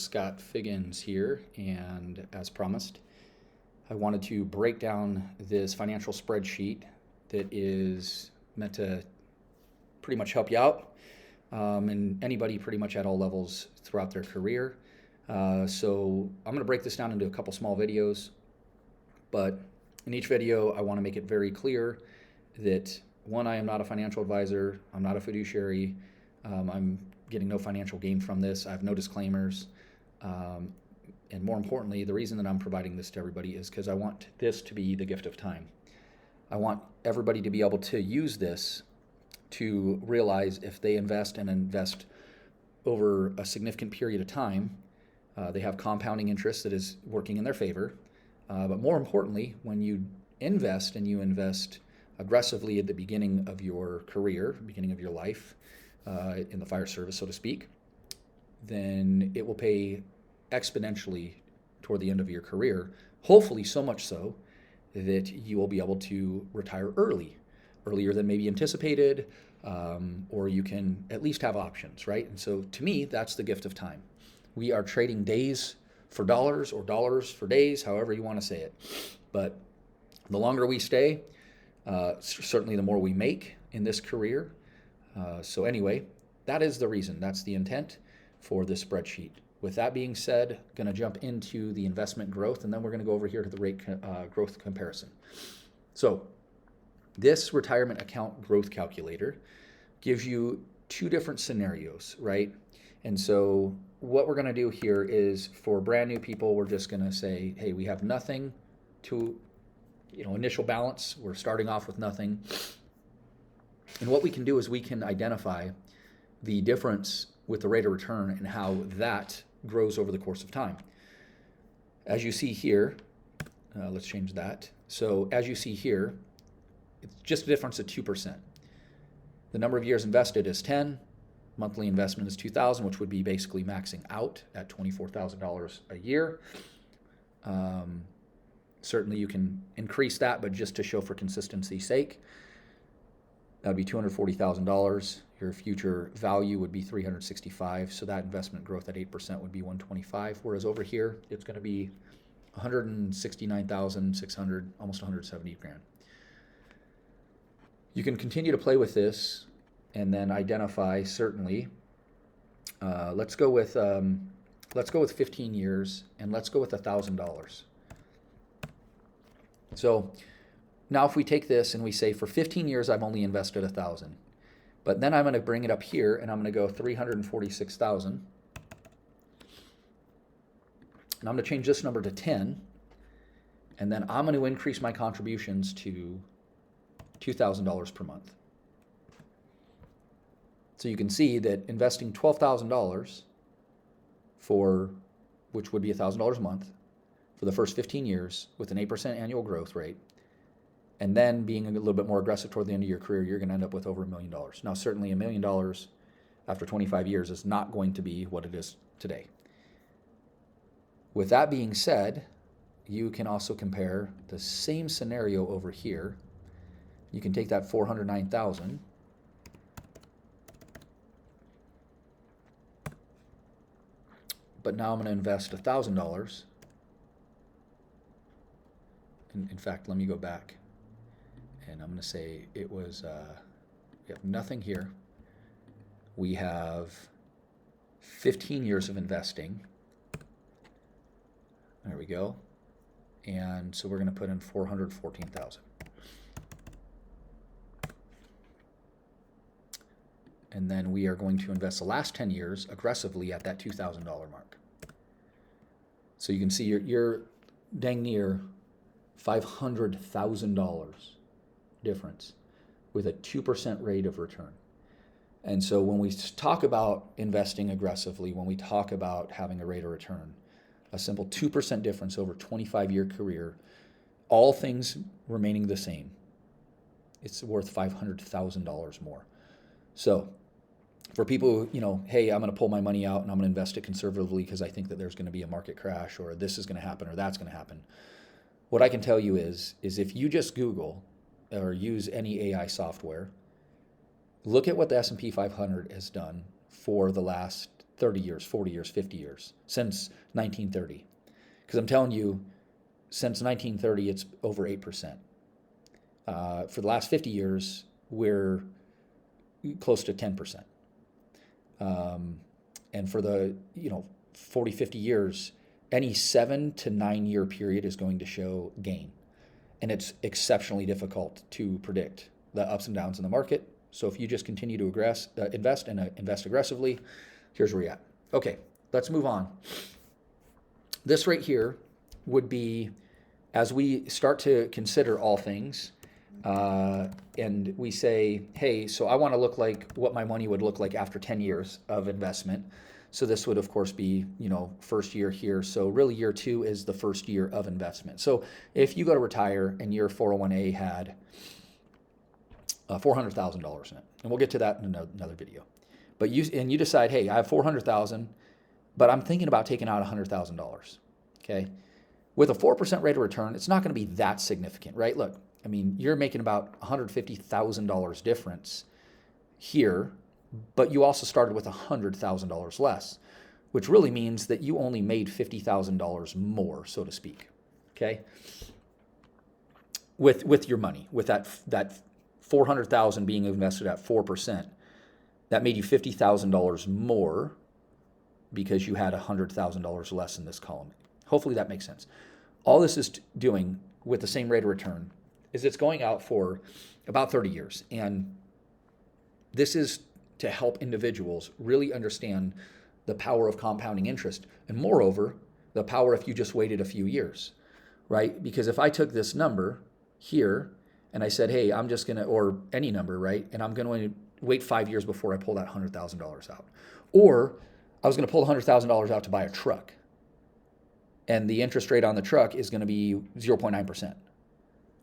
Scott Figgins here, and as promised, I wanted to break down this financial spreadsheet that is meant to pretty much help you out, and anybody pretty much at all levels throughout their career. So I'm going to break this down into a couple small videos, but in each video, I want to make it very clear that one, I am not a financial advisor, I'm not a fiduciary, I'm getting no financial gain from this, I have no disclaimers. And more importantly, the reason that I'm providing this to everybody is because I want this to be the gift of time. I want everybody to be able to use this to realize if they invest and invest over a significant period of time, they have compounding interest that is working in their favor. But more importantly, when you invest and you invest aggressively at the beginning of your career, beginning of your life, in the fire service, so to speak, then it will pay exponentially toward the end of your career, hopefully so much so that you will be able to retire earlier than maybe anticipated, or you can at least have options, right? And so to me, that's the gift of time. We are trading days for dollars or dollars for days, however you want to say it. But the longer we stay, certainly the more we make in this career. So anyway, that is the reason, that's the intent for this spreadsheet. With that being said, going to jump into the investment growth, and then we're going to go over here to the rate growth comparison. So this retirement account growth calculator gives you two different scenarios, right? And so what we're going to do here is, for brand new people, we're just going to say, hey, we have nothing to, initial balance. We're starting off with nothing. And what we can do is we can identify the difference with the rate of return and how that grows over the course of time. As you see here, let's change that. So as you see here, it's just a difference of 2%. The number of years invested is 10. Monthly investment is $2,000, which would be basically maxing out at $24,000 a year. Certainly you can increase that, but just to show for consistency's sake, that would be $240,000. Your future value would be $365,000. So that investment growth at 8% would be $125,000. Whereas over here, it's going to be $169,600, almost $170,000. You can continue to play with this and then identify, certainly. Let's go with 15 years, and let's go with $1,000. So now if we take this and we say for 15 years I've only invested $1,000, but then I'm going to bring it up here and I'm going to go 346,000, and I'm going to change this number to 10, and then I'm going to increase my contributions to $2,000 per month. So you can see that investing $12,000 which would be $1,000 a month for the first 15 years with an 8% annual growth rate, and then being a little bit more aggressive toward the end of your career, you're going to end up with over $1 million. Now, certainly $1 million after 25 years is not going to be what it is today. With that being said, you can also compare the same scenario over here. You can take that $409,000, but now I'm going to invest $1,000. In fact, let me go back. And I'm going to say it was, we have nothing here. We have 15 years of investing. There we go. And so we're going to put in $414,000. And then we are going to invest the last 10 years aggressively at that $2,000 mark. So you can see you're dang near $500,000 difference with a 2% rate of return. And so when we talk about investing aggressively, when we talk about having a rate of return, a simple 2% difference over a 25-year career, all things remaining the same, it's worth $500,000 more. So for people who, hey, I'm going to pull my money out and I'm going to invest it conservatively because I think that there's going to be a market crash, or this is going to happen, or that's going to happen. What I can tell you is if you just Google or use any AI software, look at what the S&P 500 has done for the last 30 years, 40 years, 50 years, since 1930. Because I'm telling you, since 1930, it's over 8%. For the last 50 years, we're close to 10%. And for the 40, 50 years, any 7 to 9 year period is going to show gain. And it's exceptionally difficult to predict the ups and downs in the market. So if you just continue to invest and invest aggressively, here's where you're at. Okay, let's move on. This right here would be, as we start to consider all things, and we say, hey, so I want to look like what my money would look like after 10 years of investment. So this would, of course, be, first year here. So really year 2 is the first year of investment. So if you go to retire and your 401a had $400,000 in it, and we'll get to that in another video. But you decide, hey, I have $400,000, but I'm thinking about taking out $100,000. Okay, with a 4% rate of return, it's not going to be that significant, right? Look, I mean, you're making about $150,000 difference here, but you also started with $100,000 less, which really means that you only made $50,000 more, so to speak. Okay, with your money, with that $400,000 being invested at 4%, that made you $50,000 more because you had $100,000 less in this column. Hopefully that makes sense. All this is doing with the same rate of return is it's going out for about 30 years. And this is to help individuals really understand the power of compounding interest. And moreover, the power if you just waited a few years, right? Because if I took this number here and I said, hey, I'm just going to, or any number, right? And I'm going to wait 5 years before I pull that $100,000 out. Or I was going to pull $100,000 out to buy a truck. And the interest rate on the truck is going to be 0.9%.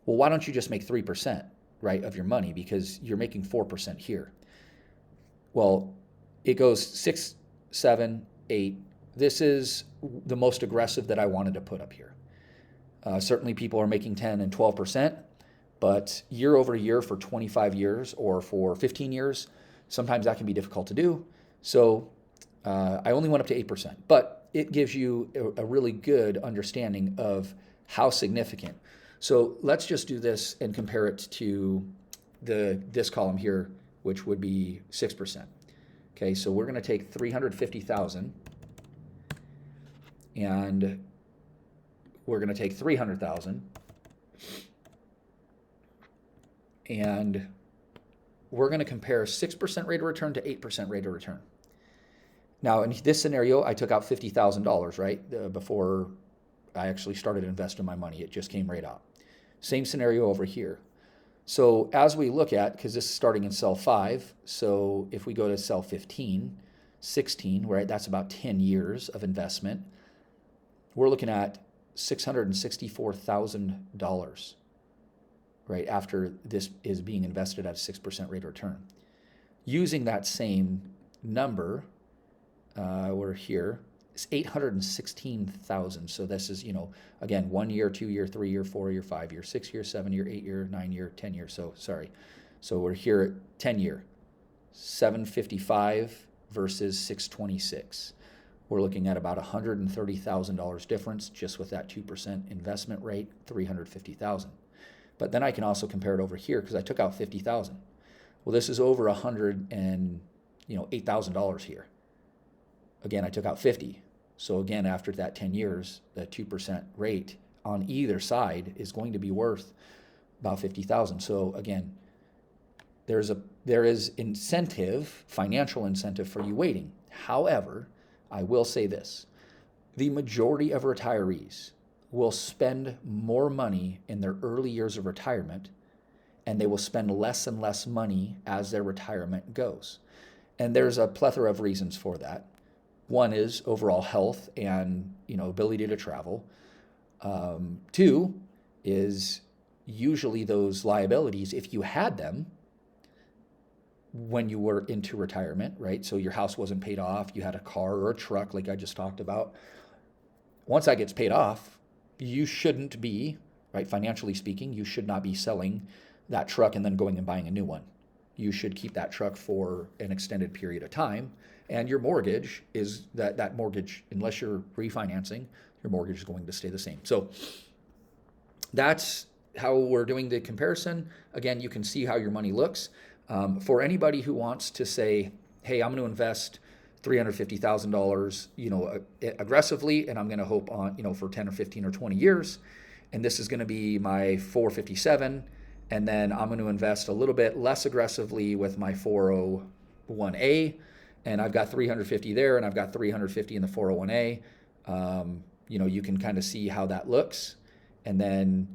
Well, why don't you just make 3%, right, of your money? Because you're making 4% here. Well, it goes 6, 7, 8. This is the most aggressive that I wanted to put up here. Certainly people are making 10 and 12%, but year over year for 25 years or for 15 years, sometimes that can be difficult to do. So I only went up to 8%, but it gives you a really good understanding of how significant. So let's just do this and compare it to this column here, which would be 6%. Okay, so we're going to take 350,000 and we're going to take 300,000 and we're going to compare 6% rate of return to 8% rate of return. Now, in this scenario, I took out $50,000, right, before I actually started investing my money. It just came right out. Same scenario over here. So as we look at, because this is starting in cell 5, so if we go to cell 15, 16, right, that's about 10 years of investment, we're looking at $664,000, right, after this is being invested at a 6% rate of return. Using that same number, we're here, it's 816,000. So this is, again, 1 year, 2 year, 3 year, 4 year, 5 year, 6 year, 7 year, 8 year, 9 year, 10 year. So we're here at 10 year, 755 versus 626. We're looking at about $130,000 difference just with that 2% investment rate, 350,000. But then I can also compare it over here because I took out 50,000. Well, this is over $8,000 here. Again, I took out 50. So again, after that 10 years, the 2% rate on either side is going to be worth about 50,000. So again, there is incentive, financial incentive for you waiting. However, I will say this, the majority of retirees will spend more money in their early years of retirement, and they will spend less and less money as their retirement goes. And there's a plethora of reasons for that. One is overall health and ability to travel. 2 is usually those liabilities, if you had them when you were into retirement, right? So your house wasn't paid off, you had a car or a truck like I just talked about. Once that gets paid off, you shouldn't be, right, financially speaking, you should not be selling that truck and then going and buying a new one. You should keep that truck for an extended period of time And your mortgage is that mortgage, unless you're refinancing, your mortgage is going to stay the same. So that's how we're doing the comparison. Again, you can see how your money looks. For anybody who wants to say, hey, I'm going to invest $350,000, aggressively, and I'm going to hope on, for 10 or 15 or 20 years, and this is going to be my 457, and then I'm going to invest a little bit less aggressively with my 401a, and I've got 350 there, and I've got 350 in the 401a. You can kind of see how that looks, and then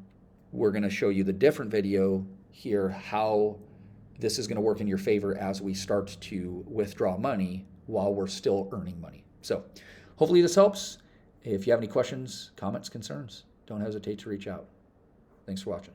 we're going to show you the different video here, how this is going to work in your favor as we start to withdraw money while we're still earning money. So hopefully this helps. If you have any questions, comments, concerns, don't hesitate to reach out. Thanks for watching.